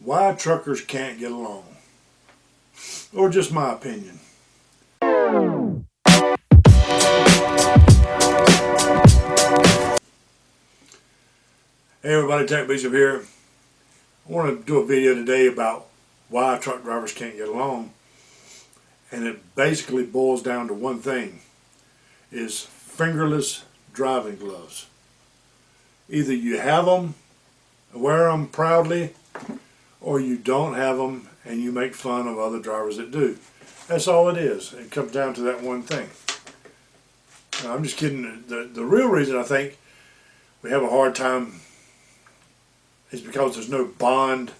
Why truckers can't get along, or just my opinion. Hey everybody, Tech Bishop here. I want to do a video today about why truck drivers can't get along, and it basically boils down to one thing, is fingerless driving gloves. Either you have them, wear them proudly, or you don't have them and you make fun of other drivers that do. That's all it is. It comes down to that one thing. Now, I'm just kidding. The real reason I think we have a hard time is because there's no bond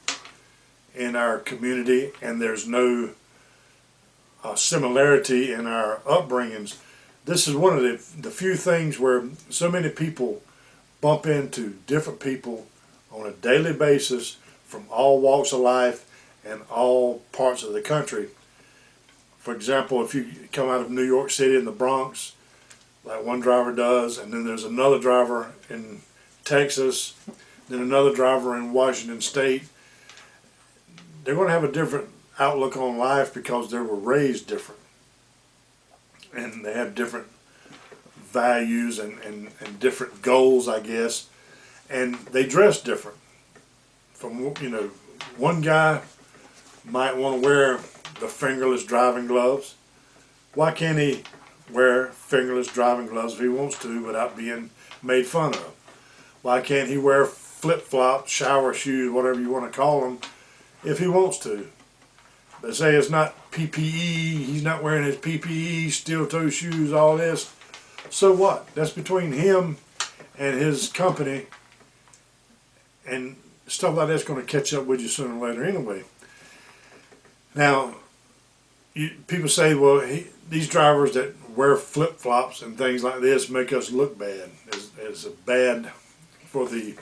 in our community and there's no similarity in our upbringings. This is one of the few things where so many people bump into different people on a daily basis from all walks of life and all parts of the country. For example, if you come out of New York City in the Bronx, like one driver does, and then there's another driver in Texas, then another driver in Washington State, they're going to have a different outlook on life because they were raised different. And they have different values and different goals, I guess. And they dress different. From, one guy might want to wear the fingerless driving gloves. Why can't he wear fingerless driving gloves if he wants to without being made fun of? Why can't he wear flip-flops, shower shoes, whatever you want to call them, if he wants to? They say it's not PPE, he's not wearing his PPE, steel-toe shoes, all this. So what? That's between him and his company, and stuff like that's going to catch up with you sooner or later anyway. Now, people say, well, these drivers that wear flip-flops and things like this make us look bad. It's bad for the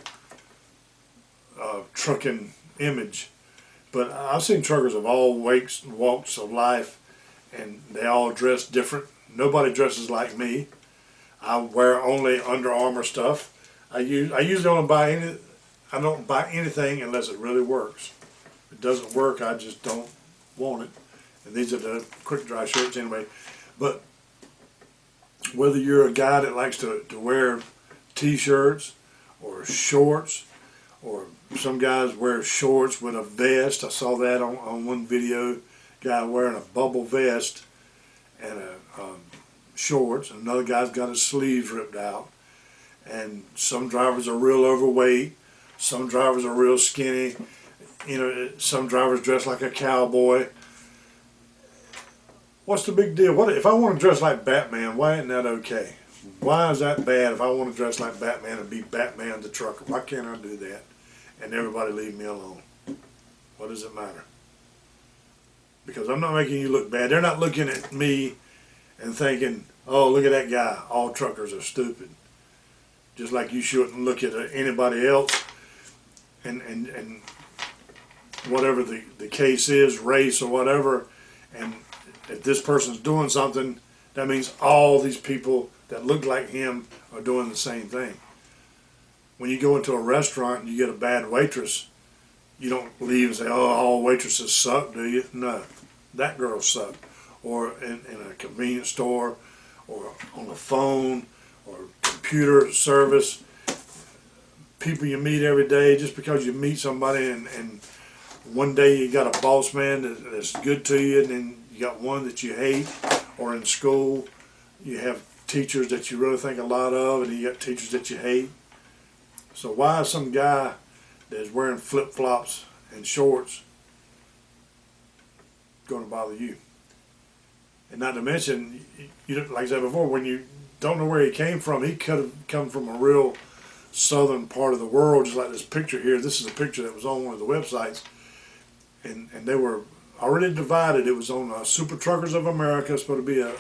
trucking image. But I've seen truckers of all walks of life, and they all dress different. Nobody dresses like me. I wear only Under Armour stuff. I usually don't buy anything unless it really works. If it doesn't work, I just don't want it. And these are the quick dry shirts anyway. But whether you're a guy that likes to wear t-shirts or shorts, or some guys wear shorts with a vest. I saw that on one video, guy wearing a bubble vest and shorts. Another guy's got his sleeves ripped out. And some drivers are real overweight. Some drivers are real skinny. Some drivers dress like a cowboy. What's the big deal? What if I want to dress like Batman? Why isn't that okay? Why is that bad if I want to dress like Batman and be Batman the trucker? Why can't I do that and everybody leave me alone? What does it matter? Because I'm not making you look bad. They're not looking at me and thinking, oh, look at that guy. All truckers are stupid. Just like you shouldn't look at anybody else and whatever the case is, race or whatever, and if this person's doing something, that means all these people that look like him are doing the same thing. When you go into a restaurant and you get a bad waitress, you don't leave and say, oh, all waitresses suck, do you? No, that girl sucked. Or in a convenience store, or on the phone, or computer service, people you meet every day, just because you meet somebody and one day you got a boss man that's good to you, and then you got one that you hate. Or in school, you have teachers that you really think a lot of, and you got teachers that you hate. So why is some guy that's wearing flip-flops and shorts going to bother you? And not to mention, like I said before, when you don't know where he came from, he could have come from a real southern part of the world, just like this picture here. This is a picture that was on one of the websites, and they were already divided. It was on Super Truckers of America. It's supposed to be a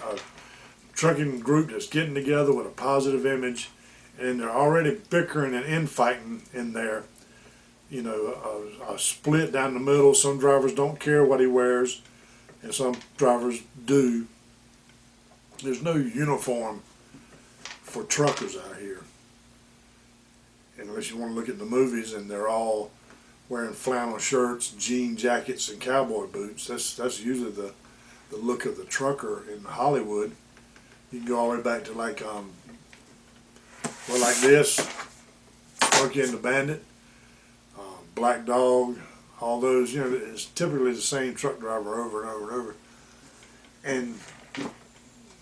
trucking group that's getting together with a positive image, and they're already bickering and infighting in there. A split down the middle. Some drivers don't care what he wears, and some drivers do. There's no uniform for truckers out here. And unless you want to look at the movies, and they're all wearing flannel shirts, jean jackets, and cowboy boots. That's usually the look of the trucker in Hollywood. You can go all the way back to like like this, Smokey and the Bandit, Black Dog, all those. You know, it's typically the same truck driver over and over and over, and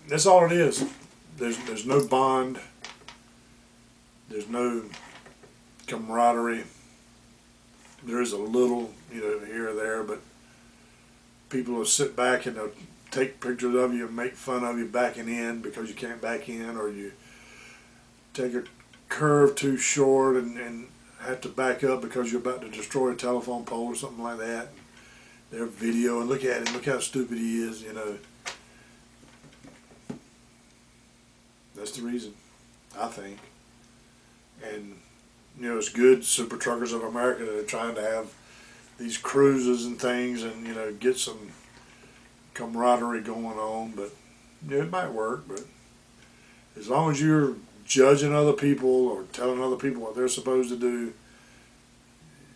that's all it is. There's no bond. There's no camaraderie. There is a little, you know, here or there, but people will sit back and they'll take pictures of you and make fun of you backing in because you can't back in, or you take a curve too short and have to back up because you're about to destroy a telephone pole or something like that. Their video, and look at him, look how stupid he is, you know. That's the reason, I think. And, you know, it's good, Super Truckers of America, that are trying to have these cruises and things and, you know, get some camaraderie going on. But, yeah, it might work, but as long as you're judging other people or telling other people what they're supposed to do,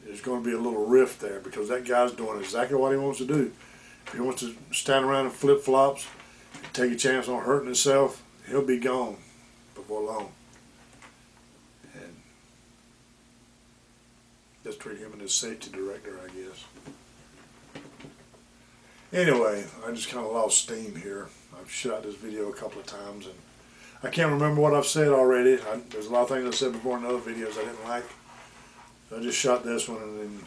there's going to be a little rift there, because that guy's doing exactly what he wants to do. If he wants to stand around in flip-flops and take a chance on hurting himself, he'll be gone before long. And just treat him and his safety director, I guess. Anyway, I just kind of lost steam here. I've shot this video a couple of times, and I can't remember what I've said already. There's a lot of things I said before in other videos I didn't like. So I just shot this one and then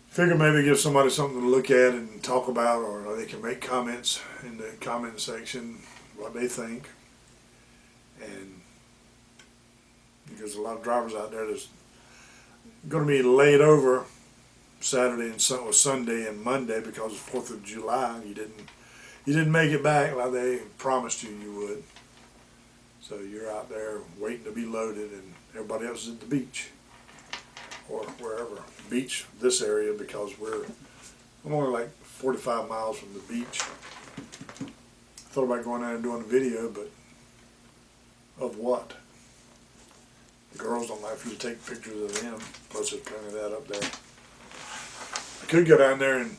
figure maybe give somebody something to look at and talk about, or they can make comments in the comment section what they think. And because a lot of drivers out there that's going to be laid over Saturday and Sunday and Monday because it's 4th of July. You didn't make it back like they promised you would. So you're out there waiting to be loaded, and everybody else is at the beach or wherever. Beach, this area, because I'm only like 45 miles from the beach. I thought about going out and doing a video, but of what? The girls don't like for you to take pictures of them, plus there's plenty of that up there. I could go down there and,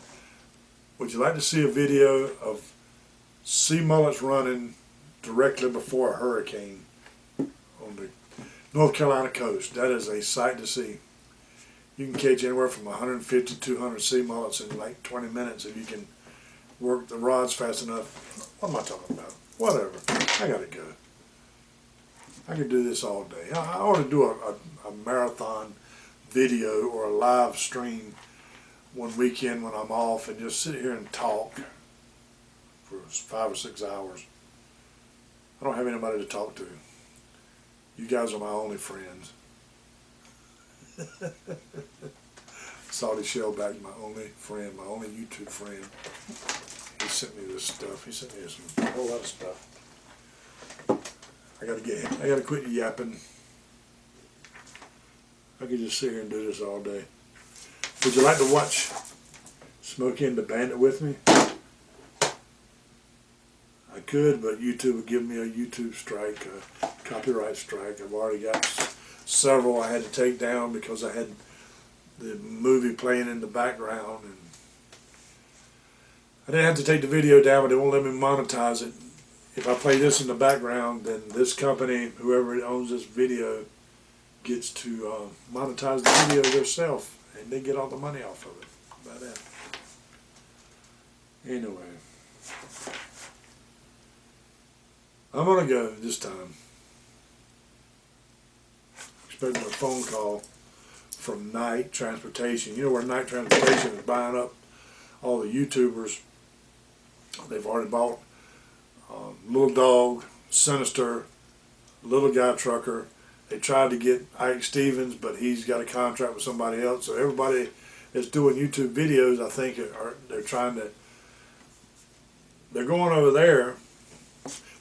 would you like to see a video of sea mullets running directly before a hurricane on the North Carolina coast? That is a sight to see. You can catch anywhere from 150 to 200 sea mullets in like 20 minutes if you can work the rods fast enough. What am I talking about? Whatever. I gotta go. I could do this all day. I ought to do a marathon video or a live stream one weekend when I'm off and just sit here and talk for 5 or 6 hours. I don't have anybody to talk to. You guys are my only friends. Salty Shellback, my only friend, my only YouTube friend. He sent me this stuff. He sent me a whole lot of stuff. I gotta quit yapping. I could just sit here and do this all day. Would you like to watch Smokey and the Bandit with me? I could, but YouTube would give me a YouTube strike, a copyright strike. I've already got several I had to take down because I had the movie playing in the background, and I didn't have to take the video down, but they won't let me monetize it. If I play this in the background, then this company, whoever owns this video, gets to monetize the video themselves, and they get all the money off of it. How about that? Anyway, I'm gonna go this time. Expecting a phone call from Night Transportation. You know where Night Transportation is buying up all the YouTubers. They've already bought Little Dog, Sinister, Little Guy Trucker. They tried to get Ike Stevens, but he's got a contract with somebody else. So everybody that's doing YouTube videos, I think, they're going over there.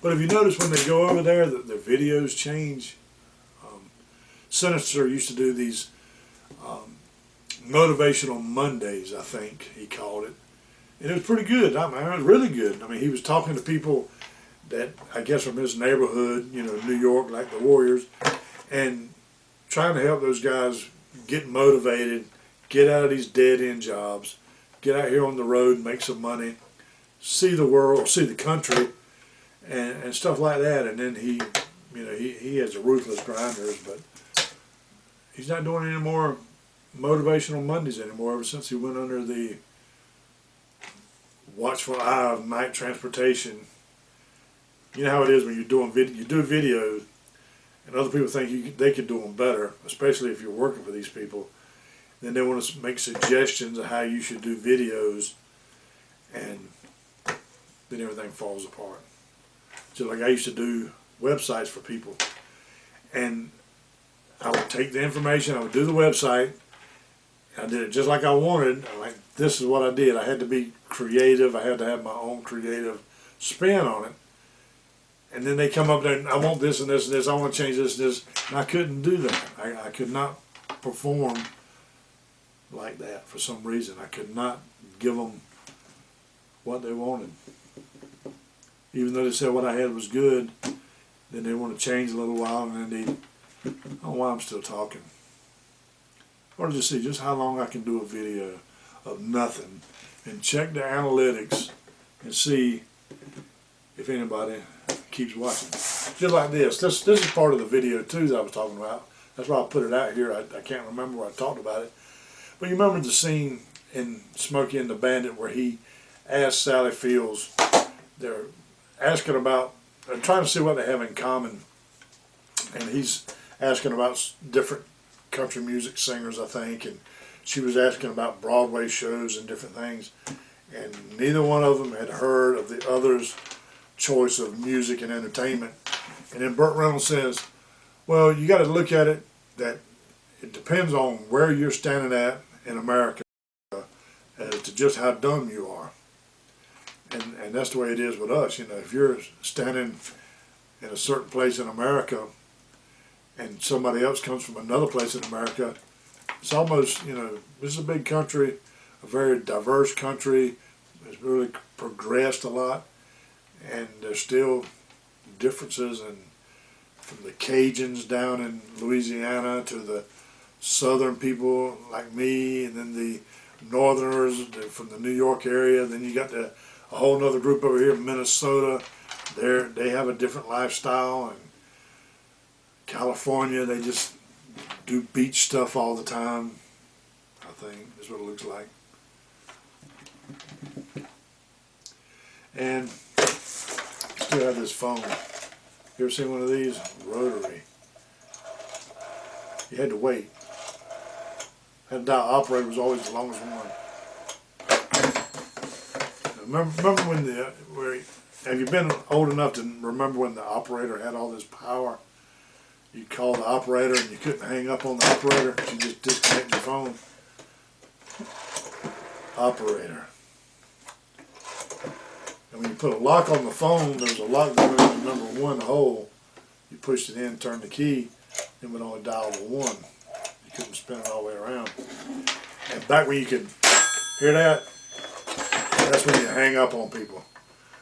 But if you notice when they go over there, the videos change. Sinister used to do these motivational Mondays, I think he called it. And it was pretty good. I mean, it was really good. I mean, he was talking to people that, I guess, from his neighborhood, you know, New York, like the Warriors, and trying to help those guys get motivated get out of these dead-end jobs, get out here on the road, make some money, see the world, see the country, and stuff like that. And then he has a ruthless grinders, but he's not doing any more motivational Mondays anymore ever since he went under the watchful eye of night transportation. You know how it is when you're doing you do videos, and other people think they could do them better, especially if you're working for these people. Then they want to make suggestions of how you should do videos, and then everything falls apart. So like I used to do websites for people, and I would take the information, I would do the website, I did it just like I wanted. Like, this is what I did. I had to be creative. I had to have my own creative spin on it. And then they come up there and I want this and this and this. I want to change this and this. And I couldn't do that. I could not perform like that for some reason. I could not give them what they wanted. Even though they said what I had was good, then they want to change a little while, and then I don't know why I'm still talking. I want to just see just how long I can do a video of nothing and check the analytics and see if anybody keeps watching. Just like this. This is part of the video too that I was talking about. That's why I put it out here. I can't remember where I talked about it. But you remember the scene in Smokey and the Bandit where he asked Sally Fields, they're asking about, they're trying to see what they have in common. And he's asking about different country music singers, I think, and she was asking about Broadway shows and different things, and neither one of them had heard of the other's choice of music and entertainment. And then Burt Reynolds says, well, you got to look at it that it depends on where you're standing at in America as to just how dumb you are. And that's the way it is with us. You know, if you're standing in a certain place in America and somebody else comes from another place in America, it's almost, you know, this is a big country, a very diverse country. It's really progressed a lot, and there's still differences from the Cajuns down in Louisiana to the southern people like me, and then the northerners from the New York area. Then you got a whole other group over here in Minnesota. They have a different lifestyle, and California, they just do beach stuff all the time, I think, is what it looks like. And still have this phone. You ever seen one of these? Rotary. You had to wait. That dial operator was always the longest one. Remember when have you been old enough to remember when the operator had all this power? You'd call the operator and you couldn't hang up on the operator. You just disconnect your phone. Operator. And when you put a lock on the phone, there was a lock that was the number one hole. You pushed it in, turned the key, and would only dial the one. You couldn't spin it all the way around. And back when you could hear that, that's when you hang up on people.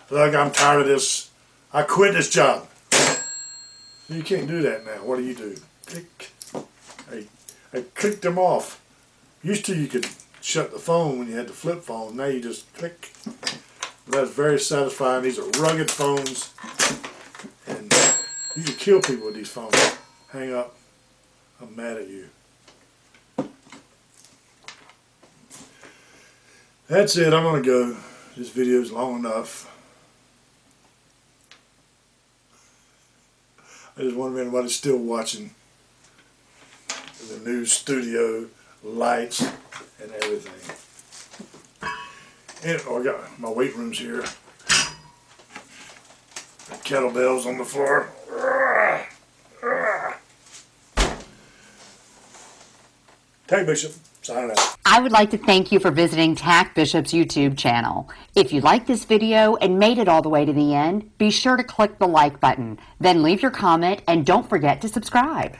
Look, I'm tired of this. I quit this job. You can't do that now. What do? Click. I clicked them off. Used to you could shut the phone when you had the flip phone. Now you just click. That's very satisfying. These are rugged phones, and you can kill people with these phones. Hang up. I'm mad at you. That's it. I'm going to go. This video is long enough. I just wonder if anybody's still watching the new studio lights and everything. And I got my weight rooms here. The kettlebells on the floor. Tag Bishop, signing out. I would like to thank you for visiting Tack Bishop's YouTube channel. If you liked this video and made it all the way to the end, be sure to click the like button, then leave your comment, and don't forget to subscribe.